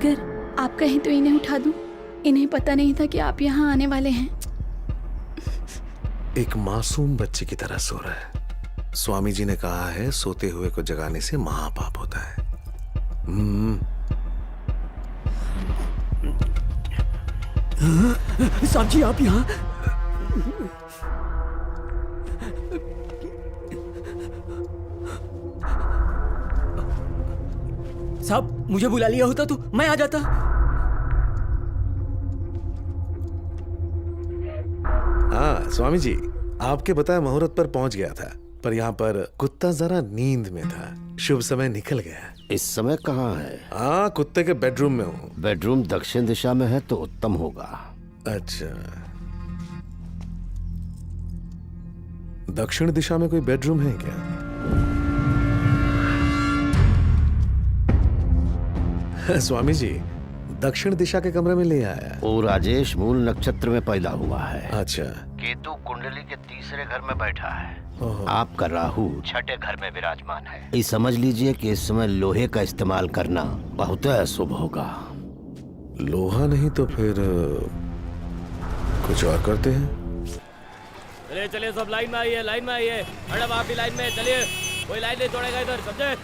अगर आप कहें तो इन्हें उठा दूं। इन्हें पता नहीं था कि आप यहाँ आने वाले हैं। एक मासूम बच्चे की तरह सो रहा है। स्वामी जी ने कहा है सोते हुए को जगाने से महापाप होता है। साहब जी आप यहाँ? साहब मुझे बुला लिया होता तो मैं आ जाता। हाँ स्वामी जी, आपके बताए मुहूर्त पर पहुंच गया था, पर यहाँ पर कुत्ता जरा नींद में था। शुभ समय निकल गया। इस समय कहाँ है? हाँ, कुत्ते के बेडरूम में हूँ। बेडरूम दक्षिण दिशा में है तो उत्तम होगा। अच्छा, दक्षिण दिशा में कोई बेडरूम है क्या? स्वामी जी, दक्षिण दिशा के कमरे में ले आया। वो राजेश मूल नक्षत्र में पैदा हुआ है। अच्छा। केतु कुंडली के तीसरे घर में बैठा है। ओहो। आपका राहु छठे घर में विराजमान है। ये समझ लीजिए कि इस समय लोहे का इस्तेमाल करना बहुत अशुभ होगा। लोहा नहीं तो फिर कुछ और करते हैं। चलिए चलिए सब लाइन में आइए, लाइन में आइए। मैडम आप भी लाइन में चलिए, कोई लाइन नहीं तोड़ेगा इधर, समझे?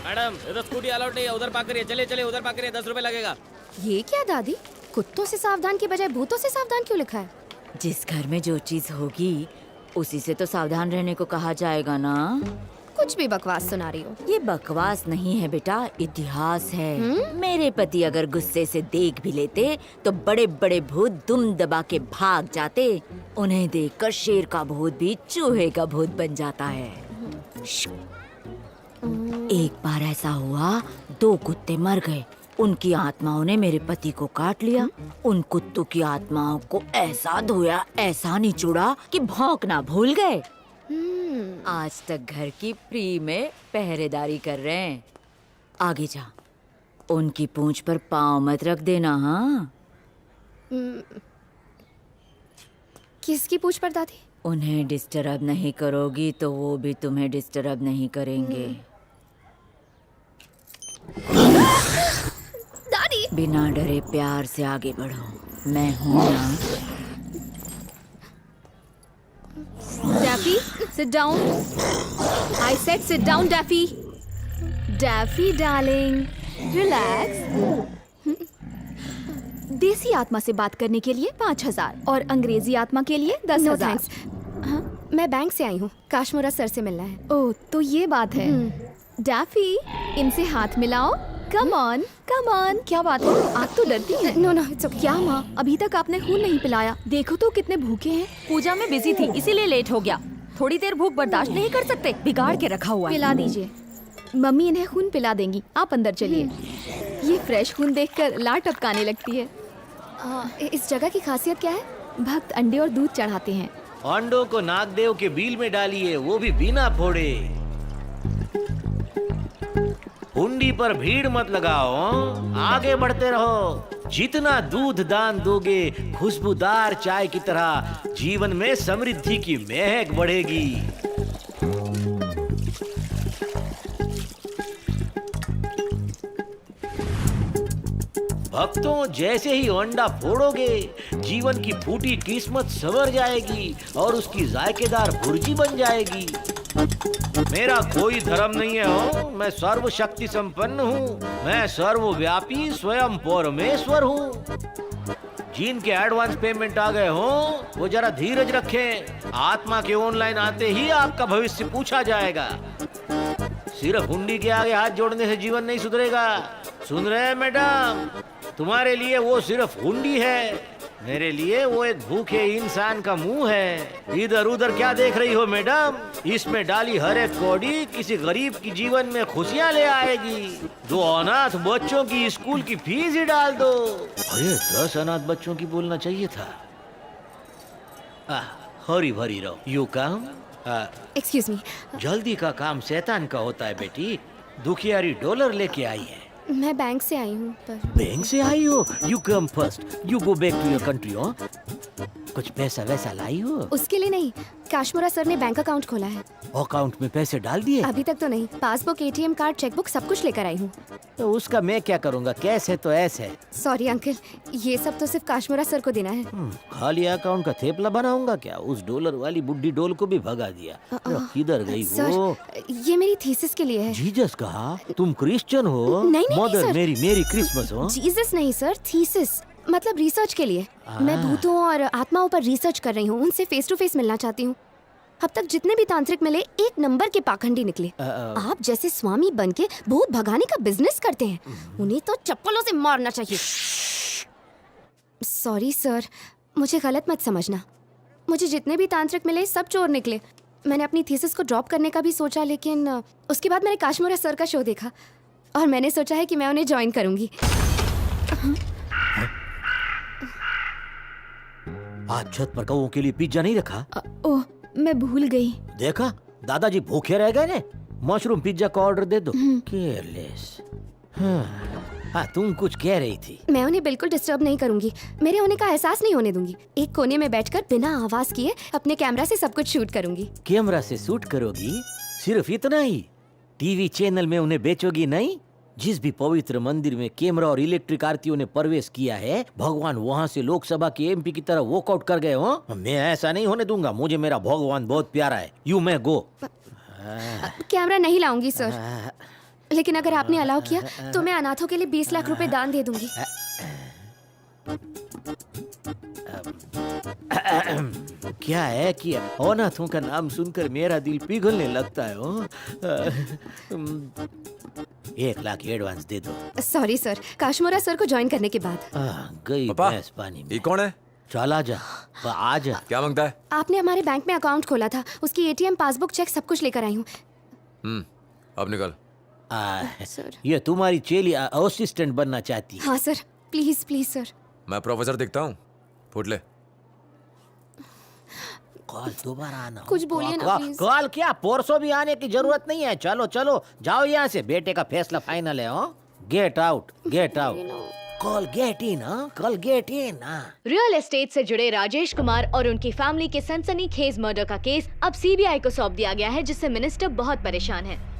मैडम इधर स्कूटी अलाउड नहीं है, उधर पार्क करिए। चलिए चलिए उधर पार्क करिए, 10 रुपए लगेगा। ये क्या दादी, कुत्तों से सावधान के बजाय भूतों से सावधान क्यों लिखा है? जिस घर में जो चीज होगी उसी से तो सावधान रहने को कहा जाएगा ना। कुछ भी बकवास सुना रही हो। ये बकवास नहीं है बेटा, इतिहास है। मेरे पति अगर गुस्से से देख भी लेते तो बड़े बड़े भूत दुम दबा के भाग जाते। उन्हें देखकर शेर का भूत भी चूहे का भूत बन जाता है। एक बार ऐसा हुआ, 2 कुत्ते मर गए। उनकी आत्माओं ने मेरे पति को काट लिया। उन कुत्तों की आत्माओं को ऐसा धोया, ऐसा निचोड़ा कि भौंकना भूल गए। आज तक घर की फ्री में पहरेदारी कर रहे हैं। आगे जा, उनकी पूंछ पर पाँव मत रख देना। हाँ, किसकी पूछ पर दादी? उन्हें डिस्टर्ब नहीं करोगी तो वो भी तुम्हें डिस्टर्ब नहीं करेंगे। दादी बिना डरे प्यार से आगे बढ़ो, मैं हूँ ना। Daffy, sit down. I said sit down, Daffy. Daffy, darling, relax. देसी आत्मा से बात करने के लिए 5,000 और अंग्रेजी आत्मा के लिए 10,000। हाँ, मैं बैंक से आई हूँ, काश्मीरा सर से मिलना है। ओह, तो ये बात है। डैफी, इनसे हाथ मिलाओ। Come on, come on. क्या बात है, आप तो डरती हैं। No no, it's okay. क्या माँ, अभी तक आपने खून नहीं पिलाया। देखो तो कितने भूखे हैं। पूजा में बिजी थी इसीलिए लेट हो गया। थोड़ी देर भूख बर्दाश्त नहीं कर सकते, बिगाड़ के रखा हुआ है। पिला दीजिए, मम्मी इन्हें खून पिला देंगी। आप अंदर चलिए। ये फ्रेश खून देखकर लार टपकाने लगती है। इस जगह की खासियत क्या है? भक्त अंडे और दूध चढ़ाते हैं। अंडों को नागदेव के बिल में डालिए, वो भी बिना फोड़े। हुंडी पर भीड़ मत लगाओ, आगे बढ़ते रहो। जितना दूध दान दोगे, खुशबूदार चाय की तरह जीवन में समृद्धि की महक बढ़ेगी। भक्तों, जैसे ही अंडा फोड़ोगे, जीवन की फूटी किस्मत संवर जाएगी और उसकी जायकेदार भुर्जी बन जाएगी। मेरा कोई धर्म नहीं है हो, मैं सर्वशक्ति संपन्न हूँ। मैं सर्वव्यापी स्वयं परमेश्वर हूँ। जिनके एडवांस पेमेंट आ गए हो वो जरा धीरज रखें। आत्मा के ऑनलाइन आते ही आपका भविष्य पूछा जाएगा। सिर्फ हुंडी के आगे हाथ जोड़ने से जीवन नहीं सुधरेगा। सुन रहे हैं मैडम? तुम्हारे लिए वो सिर्फ हुंडी है, मेरे लिए वो एक भूखे इंसान का मुंह है। इधर उधर क्या देख रही हो मैडम? इसमें डाली हर एक कौड़ी किसी गरीब की जीवन में खुशियां ले आएगी। 2 अनाथ बच्चों की स्कूल की फीस ही डाल दो। अरे 10 अनाथ बच्चों की बोलना चाहिए था। हरी भरी रहो। यू काम। Excuse me. जल्दी का काम शैतान का होता है बेटी। दुखियारी डॉलर लेके आई है। मैं बैंक से आई हूँ पर। बैंक से आई हो? You come first, you go back to your country. कुछ पैसा वैसा लाई हो? उसके लिए नहीं, काश्मीरा सर ने बैंक अकाउंट खोला है। अकाउंट में पैसे डाल दिए? अभी तक तो नहीं। पासबुक, एटीएम कार्ड, चेकबुक सब कुछ लेकर आई हूँ। तो उसका मैं क्या करूँगा, कैश है तो ऐस है। सॉरी अंकल, ये सब तो सिर्फ काश्मीरा सर को देना है। खाली अकाउंट का थेपला बनाऊंगा क्या? उस डॉलर वाली बुड्ढी डोल को भी भगा दिया। किधर गई वो? सर, ये मेरी थीसिस के लिए है। जीसस कहा? तुम क्रिश्चियन हो? नहीं, मदर सर। मेरी क्रिसमस हो? जीसस नहीं सर, थीसिस मतलब रिसर्च के लिए। मैं भूतों और आत्माओं पर रिसर्च कर रही हूँ, उनसे फेस टू फेस मिलना चाहती हूँ। अब तक जितने भी तांत्रिक मिले, एक नंबर के पाखंडी निकले। आप जैसे स्वामी बनके भूत भगाने का बिजनेस करते हैं, उन्हें तो चप्पलों से मारना चाहिए। सॉरी सर, मुझे गलत मत समझना। मुझे जितने भी तांत्रिक मिले सब चोर निकले। मैंने अपनी थीसिस को ड्रॉप करने का भी सोचा, लेकिन उसके बाद मैंने काश्मीरा सर का शो देखा और मैंने सोचा है कि मैं उन्हें ज्वाइन करूंगी। आज छत पर कौओं के लिए पिज्जा नहीं रखा? ओह, मैं भूल गई। देखा, दादाजी भूखे रह गए ने। मशरूम पिज्जा का ऑर्डर दे दो। केयरलेस। हाँ, तुम कुछ कह रही थी। मैं उन्हें बिल्कुल डिस्टर्ब नहीं करूंगी, मेरे होने का एहसास नहीं होने दूंगी। एक कोने में बैठकर बिना आवाज किए अपने कैमरा से सब कुछ शूट करूंगी। कैमरा से शूट करोगी? सिर्फ इतना ही? टीवी चैनल में उन्हें बेचोगी नहीं? जिस भी पवित्र मंदिर में कैमरा और इलेक्ट्रिक आरतियों ने प्रवेश किया है, भगवान वहाँ से लोकसभा के एमपी की तरह वॉकआउट कर गए हो। मैं ऐसा नहीं होने दूंगा। मुझे मेरा भगवान बहुत प्यारा है। यू मैं गो। कैमरा नहीं लाऊंगी सर, लेकिन अगर आपने अलाउ किया तो मैं अनाथों के लिए 20 लाख रुपए दान दे दूंगी। क्या है कि अनाथों का नाम सुनकर मेरा दिल पिघलने लगता है। 1 लाख एडवांस दे दो। सॉरी सर, काश्मीरा सर को ज्वाइन करने के बाद। गई पापा, भैंस पानी में। ये कौन है? चला जा, आ जा। क्या मांगता है? आपने हमारे बैंक में अकाउंट खोला था, उसकी एटीएम, पासबुक, चेक सब कुछ लेकर आई हूँ। अब निकल। सर। ये तुम्हारी चेली असिस्टेंट बनना चाहती है। हाँ सर, प्लीज प्लीज सर। मैं प्रोफेसर दिखता हूँ? फुट ले। कॉल दोबारा आना। कुछ बोलिए ना, प्लीज। कॉल क्या, परसों भी आने की जरूरत नहीं है। चलो चलो जाओ यहाँ से, बेटे का फैसला फाइनल है। Get out, get out. Call get in, call get in. Real estate से जुड़े राजेश कुमार और उनकी फैमिली के सनसनीखेज मर्डर का केस अब सीबीआई को सौंप दिया गया है, जिससे मिनिस्टर बहुत परेशान है।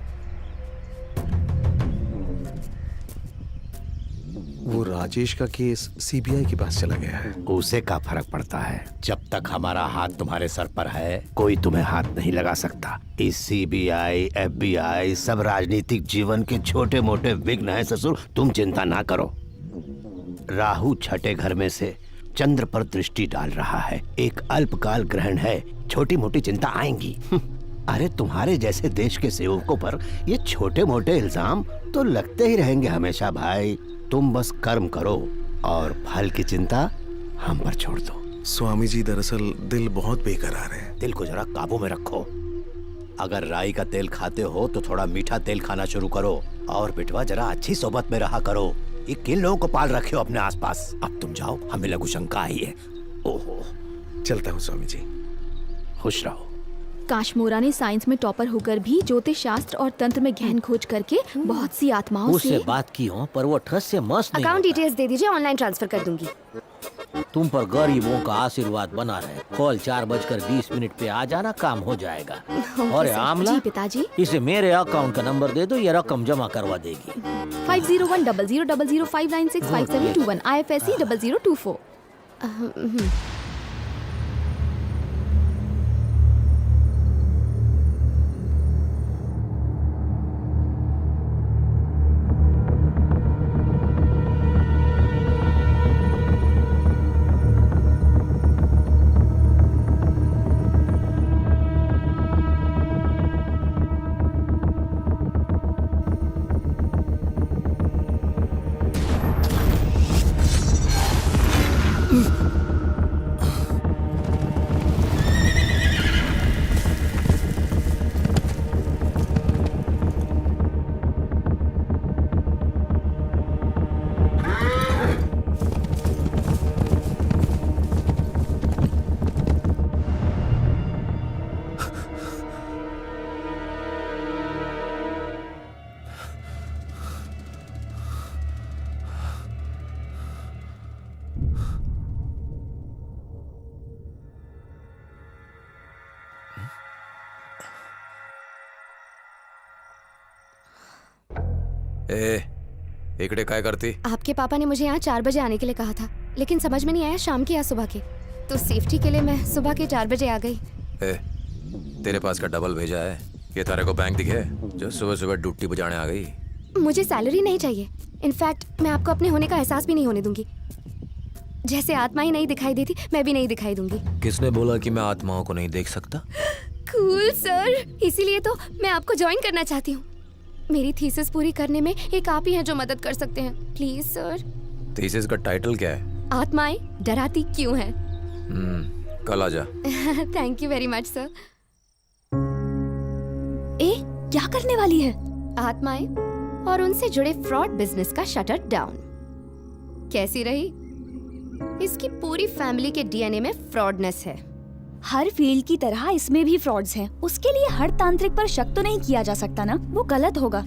वो राजेश का केस सीबीआई के पास चला गया है। उसे क्या फर्क पड़ता है? जब तक हमारा हाथ तुम्हारे सर पर है, कोई तुम्हें हाथ नहीं लगा सकता। इस सीबीआई, एफबीआई सब राजनीतिक जीवन के छोटे मोटे विघ्न हैं ससुर, तुम चिंता ना करो। राहु छठे घर में से चंद्र पर दृष्टि डाल रहा है। एक अल्पकाल ग्रहण है, छोटी मोटी चिंता आएंगी। अरे तुम्हारे जैसे देश के सेवकों पर ये छोटे मोटे इल्जाम तो लगते ही रहेंगे हमेशा भाई। तुम बस कर्म करो और फल की चिंता हम पर छोड़ दो। स्वामी जी, दरअसल दिल बहुत बेकरार है। दिल को जरा काबू में रखो। अगर राई का तेल खाते हो तो थोड़ा मीठा तेल खाना शुरू करो। और बेटवा जरा अच्छी सोबत में रहा करो। ये किन लोगों को पाल रखे हो अपने आसपास? अब तुम जाओ, हमें लघु शंका आई है। ओहो, चलता हूँ स्वामी जी। खुश रहो। काश्मीरा ने साइंस में टॉपर होकर भी ज्योतिष शास्त्र और तंत्र में गहन खोज करके बहुत सी आत्माओं उससे से बात की हो, पर वो ठस से मस्त नहीं अकाउंट होता। डिटेल्स दे दीजिए, ऑनलाइन ट्रांसफर कर दूंगी। तुम पर गरीबों का आशीर्वाद बना रहे। कॉल 4:20 पे आ जाना, काम हो जाएगा। और आमला, जी पिताजी। इसे मेरे अकाउंट का नंबर दे दो, ये रकम जमा करवा देगी। 50100005965721 IFSC 0024। ए इकडे काय करती? आपके पापा ने मुझे यहाँ 4 बजे आने के लिए कहा था, लेकिन समझ में नहीं आया शाम के या सुबह के, तो सेफ्टी के लिए मैं सुबह के 4 बजे आ गई। ए तेरे पास का डबल भेजा है, ये तारे को बैंक दिखे जो सुबह सुबह ड्यूटी बजाने आ गई? मुझे सैलरी नहीं चाहिए। इनफैक्ट मैं आपको अपने होने का एहसास भी नहीं होने दूंगी। जैसे आत्मा ही नहीं दिखाई देती, मैं भी नहीं दिखाई दूंगी। किसने बोला कि मैं आत्माओं को नहीं देख सकता? कूल सर, इसीलिए तो मैं आपको ज्वाइन करना चाहती हूँ। मेरी थीसिस पूरी करने में एक आप ही हैं जो मदद कर सकते हैं। Please sir. थीसिस का टाइटल क्या है? आत्माएं डराती क्यों हैं? कल आ जा। Thank you very much sir. ए क्या करने वाली है? आत्माएं और उनसे जुड़े फ्रॉड बिजनेस का शटर डाउन। कैसी रही? इसकी पूरी फैमिली के डीएनए में फ्रॉडनेस है। हर फील्ड की तरह इसमें भी फ्रॉड्स हैं। उसके लिए हर तांत्रिक पर शक तो नहीं किया जा सकता ना, वो गलत होगा।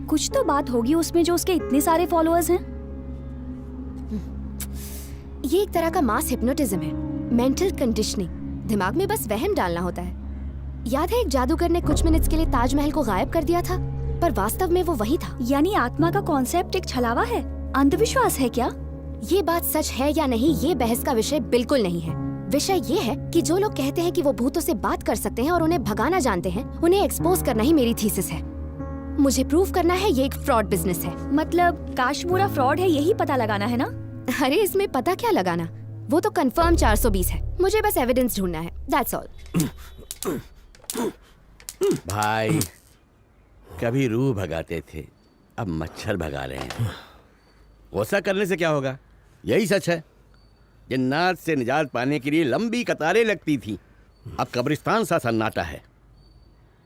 कुछ तो बात होगी उसमें जो उसके इतने सारे फॉलोअर्स हैं। ये एक तरह का मास हिप्नोटिज्म है, मेंटल कंडीशनिंग। दिमाग में बस वहम डालना होता है। याद है एक जादूगर ने कुछ मिनट्स के लिए ताजमहल को गायब कर दिया था, पर वास्तव में वो वही था। यानी आत्मा का कॉन्सेप्ट एक छलावा है, अंधविश्वास है क्या? ये बात सच है या नहीं, ये बहस का विषय बिल्कुल नहीं है। विषय ये है कि जो लोग कहते हैं कि वो भूतों से बात कर सकते हैं और उन्हें भगाना जानते हैं, उन्हें एक्सपोज करना ही मेरी थीसिस है। मुझे प्रूव करना है ये एक फ्रॉड बिजनेस है। मतलब काशमूरा फ्रॉड है, यही पता लगाना है ना? अरे इसमें पता क्या लगाना, वो तो कंफर्म 420 है। मुझे बस एविडेंस ढूंढना है, दैट्स ऑल। भाई कभी रूह भगाते थे, अब मच्छर भगा रहे हैं। गुस्सा करने से क्या होगा, यही सच है। जन्नत से निजात पाने के लिए लंबी कतारें लगती थी, अब कब्रिस्तान सा सन्नाटा है।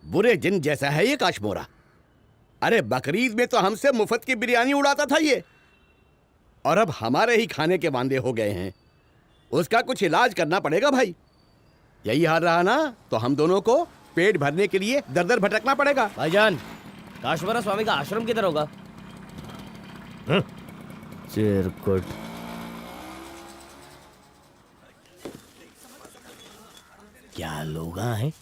बुरे जिन जैसा है ये काशमोरा। अरे बकरीद में तो हमसे मुफ्त की बिरयानी उड़ाता था ये, और अब हमारे ही खाने के वांदे हो गए हैं। उसका कुछ इलाज करना पड़ेगा भाई। यही हाल रहा ना तो हम दोनों को पेट भरने के लिए दर दर भटकना पड़ेगा। भाईजान, काशमोरा स्वामी का आश्रम किधर होगा? चिरकुट। क्या लोग हैं?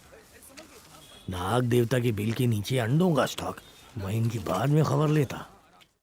नाग देवता के बिल के नीचे अंडों का स्टॉक। मैं इनकी बाद में खबर लेता।